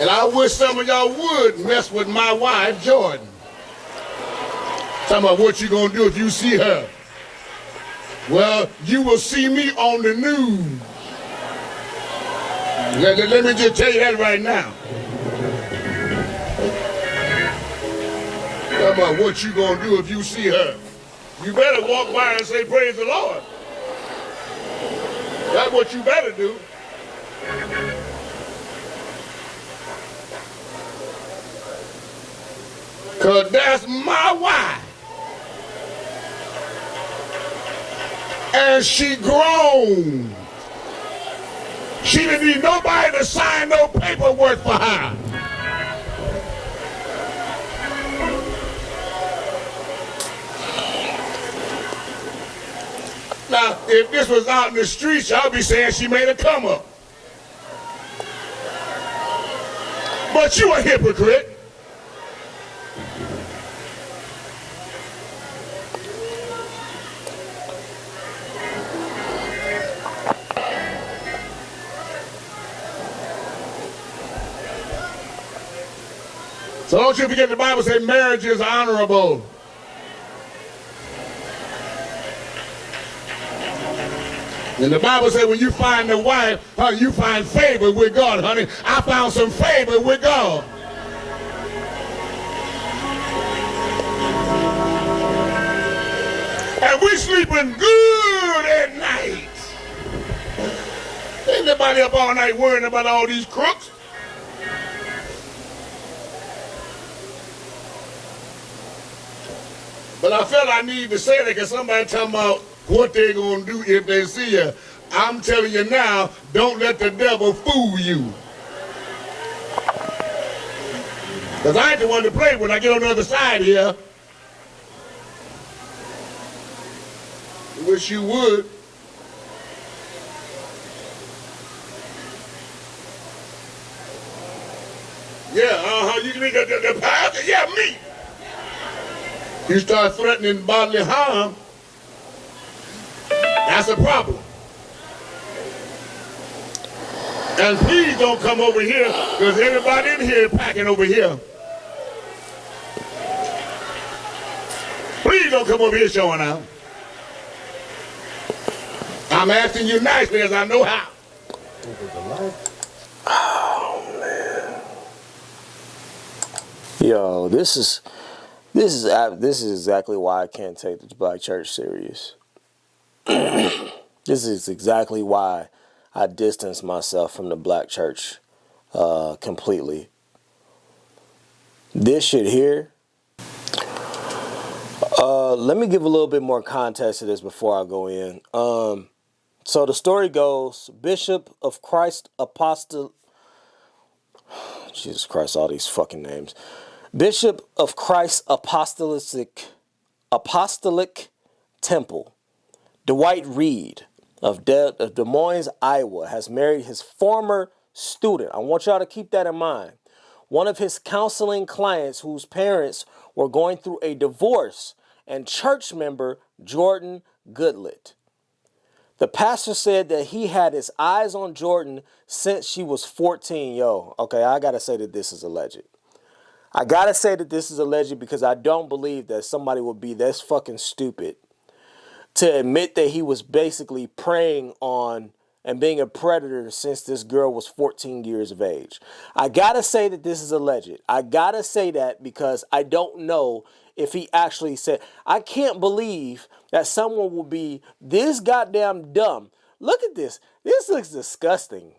And I wish some of y'all would mess with my wife, Jordan. Talking about what you gonna do if you see her. Well, you will see me on the news. Let me just tell you that right now. Talking about what you gonna do if you see her. You better walk by and say, praise the Lord. That's what you better do. Because that's my wife. And she grown. She didn't need nobody to sign no paperwork for her. Now, if this was out in the streets, y'all be saying she made a come up. But you a hypocrite. So don't you forget the Bible says marriage is honorable. And the Bible says when you find a wife, you find favor with God, honey. I found some favor with God. And we sleeping good at night. Ain't nobody up all night worrying about all these crooks. But I felt I need to say that because somebody talking about what they're going to do if they see you. I'm telling you now, don't let the devil fool you. Because I ain't the one to play when I get on the other side here. I wish you would. Yeah, you can be the pastor? Yeah, me. You start threatening bodily harm, that's a problem. And please don't come over here, because everybody in here is packing over here. Please don't come over here showing out. I'm asking you nicely as I know how. Oh, man. Yo, this is exactly why I can't take the black church serious. This is exactly why I distance myself from the black church completely. This shit here. Let me give a little bit more context to this before I go in. So the story goes, Bishop of Christ Apostle... Jesus Christ, all these fucking names. Bishop of Christ Apostolic Temple, Dwight Reed of Des Moines, Iowa, has married his former student. I want y'all to keep that in mind. One of his counseling clients whose parents were going through a divorce, and church member Jordan Goodlett. The pastor said that he had his eyes on Jordan since she was 14. Yo, okay, I gotta say that this is alleged. I gotta say that this is alleged because I don't believe that somebody would be this fucking stupid to admit that he was basically preying on and being a predator since this girl was 14 years of age. I gotta say that this is alleged. I gotta say that because I don't know if he actually said. I can't believe that someone will be this goddamn dumb. Look at this. This looks disgusting.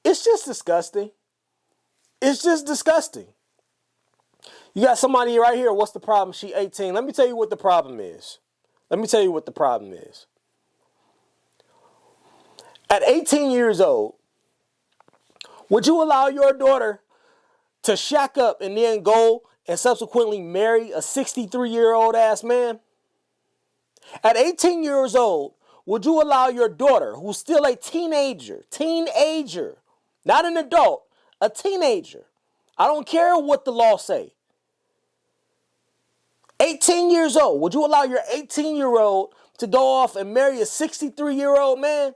It's just disgusting. It's just disgusting. You got somebody right here. What's the problem? She 18. Let me tell you what the problem is. At 18 years old, would you allow your daughter to shack up and then go and subsequently marry a 63-year-old ass man? At 18 years old, would you allow your daughter, who's still a teenager, not an adult, a teenager, I don't care what the law say, 18 years old, would you allow your 18-year-old to go off and marry a 63-year-old man?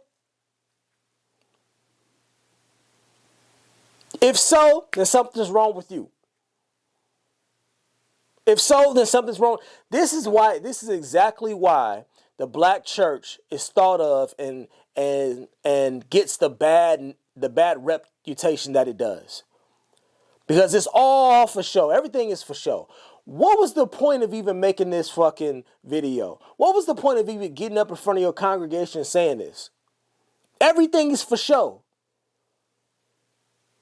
If so, then something's wrong with you. If so, then something's wrong. This is exactly why the black church is thought of and gets the bad reputation that it does. Because it's all for show. Everything is for show. What was the point of even making this fucking video? What was the point of even getting up in front of your congregation and saying this? Everything is for show.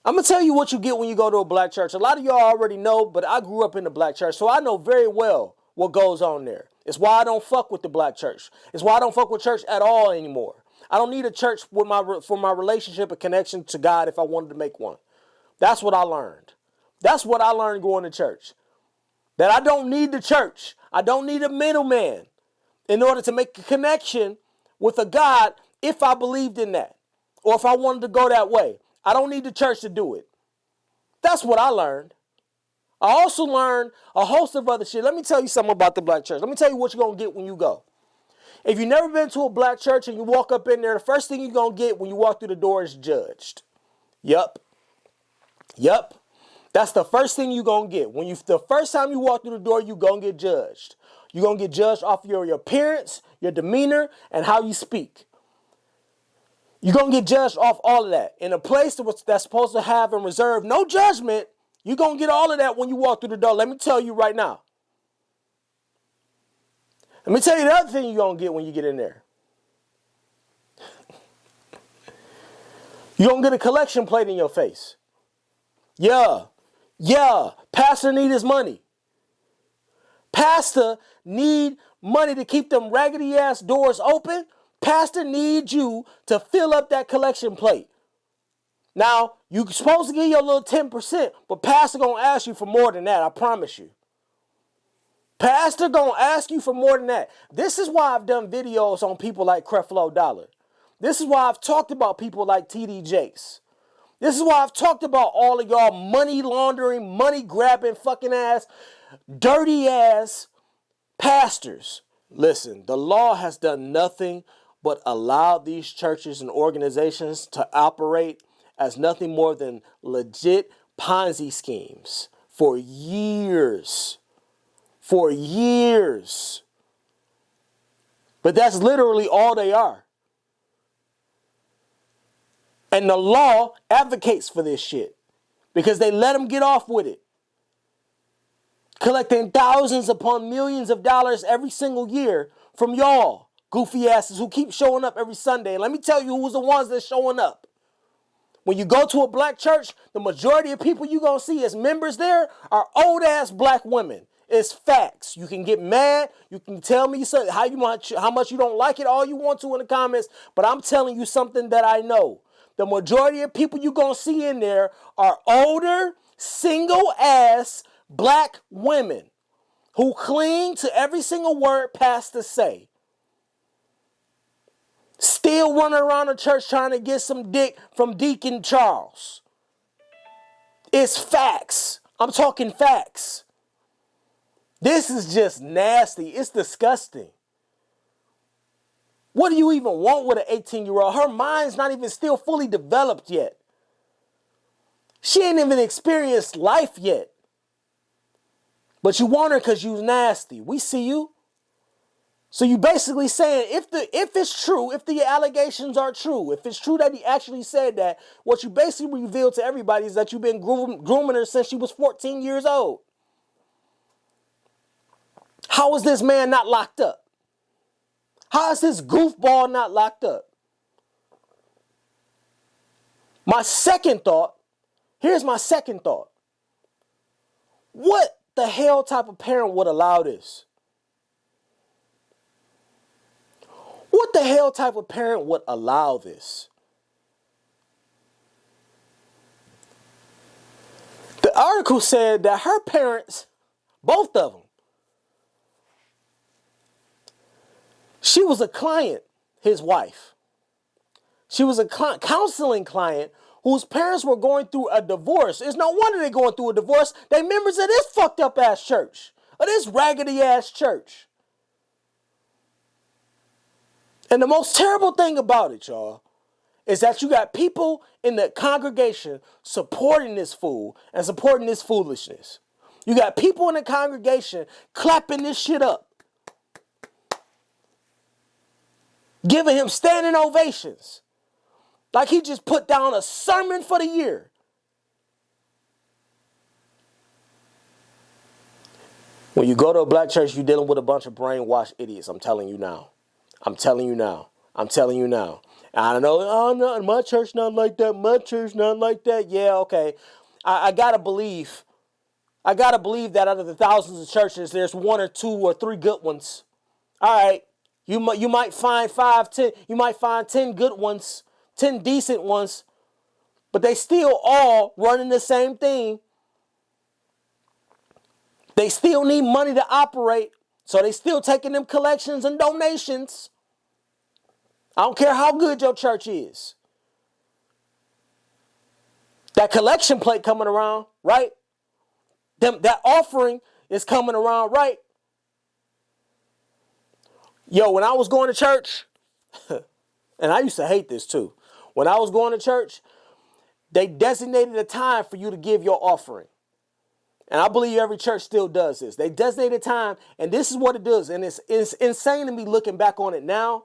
I'm going to tell you what you get when you go to a black church. A lot of y'all already know, but I grew up in the black church, so I know very well what goes on there. It's why I don't fuck with the black church. It's why I don't fuck with church at all anymore. I don't need a church for my relationship and connection to God if I wanted to make one. That's what I learned. That's what I learned going to church. That I don't need the church. I don't need a middleman in order to make a connection with a God if I believed in that or if I wanted to go that way. I don't need the church to do it. That's what I learned. I also learned a host of other shit. Let me tell you something about the black church. Let me tell you what you're going to get when you go. If you've never been to a black church and you walk up in there, the first thing you're going to get when you walk through the door is judged. Yup. That's the first thing you're going to get. The first time you walk through the door, you're going to get judged. You're going to get judged off your appearance, your demeanor, and how you speak. You're going to get judged off all of that. In a place that's supposed to have and reserve no judgment, you're going to get all of that when you walk through the door. Let me tell you right now. Let me tell you the other thing you're going to get when you get in there. You're going to get a collection plate in your face. Yeah, pastor need his money. Pastor need money to keep them raggedy ass doors open. Pastor needs you to fill up that collection plate. Now, you're supposed to get your little 10%, but pastor gonna ask you for more than that, I promise you. Pastor gonna ask you for more than that. This is why I've done videos on people like Creflo Dollar. This is why I've talked about people like TD Jakes. This is why I've talked about all of y'all money laundering, money grabbing, fucking ass, dirty ass pastors. Listen, the law has done nothing but allowed these churches and organizations to operate as nothing more than legit Ponzi schemes for years. For years. But that's literally all they are. And the law advocates for this shit because they let them get off with it. Collecting thousands upon millions of dollars every single year from y'all goofy asses who keep showing up every Sunday. And let me tell you who's the ones that's showing up. When you go to a black church, the majority of people you're going to see as members there are old ass black women. It's facts. You can get mad. You can tell me how much you don't like it, all you want to in the comments. But I'm telling you something that I know. The majority of people you're going to see in there are older, single ass black women who cling to every single word pastors say. Still running around the church trying to get some dick from Deacon Charles. It's facts. I'm talking facts. This is just nasty. It's disgusting. What do you even want with an 18-year-old? Her mind's not even still fully developed yet. She ain't even experienced life yet. But you want her because you're nasty. We see you. So you basically saying if it's true, if the allegations are true, if it's true that he actually said that, what you basically revealed to everybody is that you've been grooming her since she was 14 years old. How is this man not locked up? How is this goofball not locked up? Here's my second thought. What the hell type of parent would allow this? What the hell type of parent would allow this? The article said that her parents, both of them, she was a client, his wife. She was a counseling client whose parents were going through a divorce. It's no wonder they're going through a divorce. They members of this fucked up ass church, of this raggedy ass church. And the most terrible thing about it, y'all, is that you got people in the congregation supporting this fool and supporting this foolishness. You got people in the congregation clapping this shit up, giving him standing ovations, like he just put down a sermon for the year. When you go to a black church, you're dealing with a bunch of brainwashed idiots. I'm telling you now. I'm telling you now. I'm telling you now. I don't know. Oh, no, my church not like that. My church not like that. Yeah, okay. I gotta believe that out of the thousands of churches, there's 1 or 2 or 3 good ones. All right. You might find 5, 10. You might find 10 good ones, 10 decent ones, but they still all running the same thing. They still need money to operate, so they still taking them collections and donations. I don't care how good your church is. That collection plate coming around, right? That offering is coming around, right? Yo, when I was going to church, and I used to hate this too. When I was going to church, they designated a time for you to give your offering. And I believe every church still does this. They designate a time, and this is what it does. And it's insane to me looking back on it now,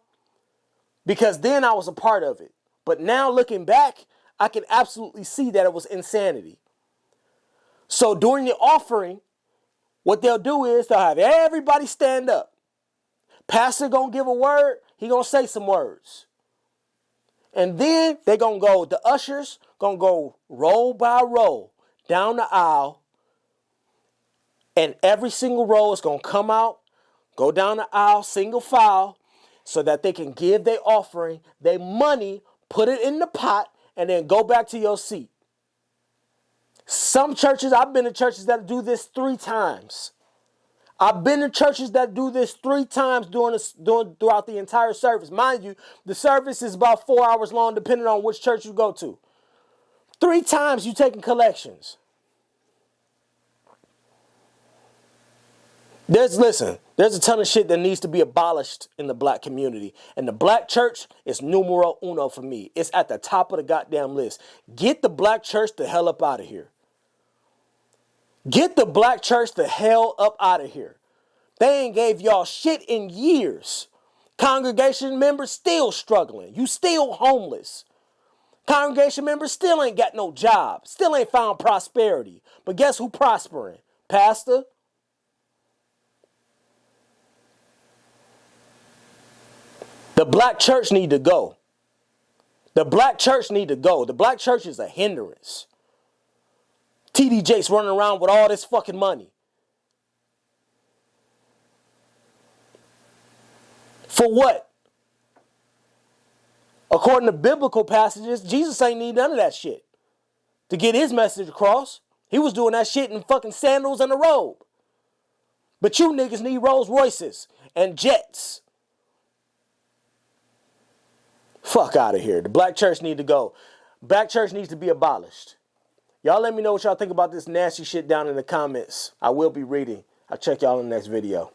because then I was a part of it. But now looking back, I can absolutely see that it was insanity. So during the offering, what they'll do is they'll have everybody stand up. Pastor gonna give a word, he gonna say some words. And then they gonna go, the ushers gonna go row by row down the aisle. And every single row is going to come out, go down the aisle, single file, so that they can give their offering, their money, put it in the pot, and then go back to your seat. Some churches, I've been to churches that do this 3 times. I've been to churches that do this 3 times throughout the entire service. Mind you, the service is about 4 hours long, depending on which church you go to. 3 times you taking collections. There's a ton of shit that needs to be abolished in the black community. And the black church is numero uno for me. It's at the top of the goddamn list. Get the black church the hell up out of here. Get the black church the hell up out of here. They ain't gave y'all shit in years. Congregation members still struggling. You still homeless. Congregation members still ain't got no job. Still ain't found prosperity. But guess who prospering? Pastor? The black church need to go. The black church need to go. The black church is a hindrance. TD Jakes running around with all this fucking money. For what? According to biblical passages, Jesus ain't need none of that shit to get his message across. He was doing that shit in fucking sandals and a robe. But you niggas need Rolls Royces and jets. Fuck out of here. The black church need to go. Black church needs to be abolished. Y'all let me know what y'all think about this nasty shit down in the comments. I will be reading. I'll check y'all in the next video.